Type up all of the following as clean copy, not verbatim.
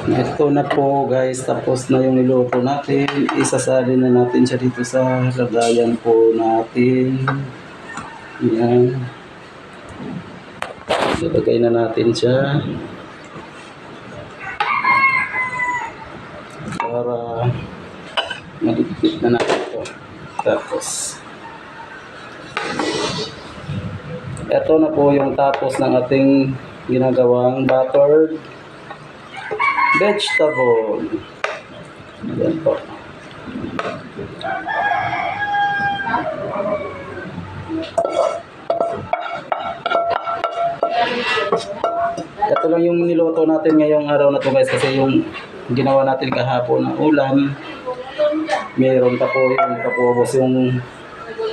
Ito na po guys, tapos na yung niluto natin. Isasalin na natin siya dito sa lagayan po natin. Yan. Ilagay na natin siya. Para maligpit na natin ito. Tapos ito na po yung tapos ng ating ginagawang buttered vegetable. Ayan po. Ito lang yung niluto natin ngayong araw na to guys, kasi yung ginawa natin kahapon na ulam, meron pa po yung kapubos yung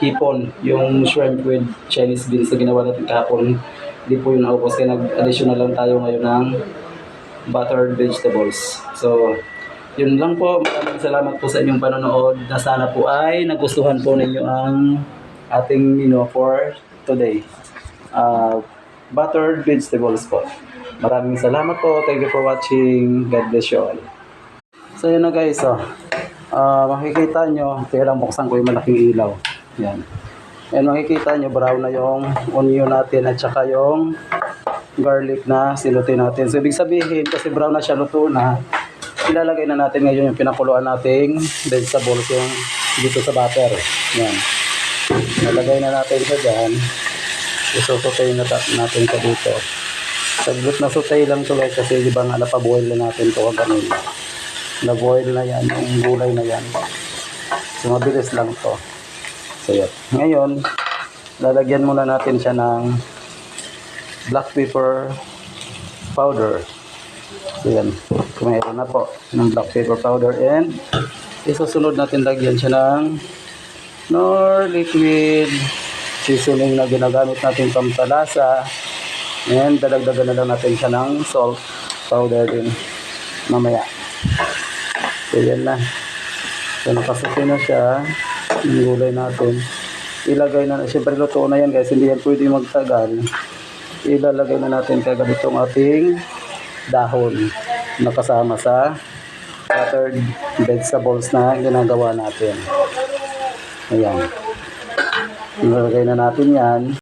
hipon, yung shrimp with Chinese beans na ginawa natin kahapon. Hindi po yun naubos, kaya nag-additional lang tayo ngayon ng buttered vegetables. So, yun lang po. Maraming salamat po sa inyong panonood, na sana po ay nagustuhan po ninyo ang ating menu for today. Buttered vegetables po. Maraming salamat po. Thank you for watching. God bless you all. So, yun na guys. Makikita nyo, kaya lang buksan ko yung malaking ilaw. Yan. Yan, makikita nyo, brown na yung onion natin at saka yung garlic na silutin natin. So, ibig sabihin, kasi brown na siya, luto na, ilalagay na natin ngayon yung pinakuluan nating vegetables yung dito sa butter. Yan. Nalagay na natin siya dyan. Isusutay na natin siya dito. Saglit na sutay lang tuloy kasi di ba nga napaboil na natin ito ganun. Na-boil na yan, yung gulay na yan. So, mabilis lang to. So, yan. Ngayon, lalagyan muna natin siya ng black pepper powder. So, yan. Kumayroon na po ng black pepper powder, and isusunod natin lagyan siya ng nor liquid seasoning na ginagamit natin pampalasa, and dadagdagan na lang natin siya ng salt powder din mamaya. So, yan na. So, nakasusin na siya yung gulay natin. Ilagay na, siyempre luto na yan guys, hindi yan pwede magtagal. Ilalagay na natin kagad itong ating dahon na kasama sa buttered vegetables na ginagawa natin. Ayan. Ilalagay na natin yan.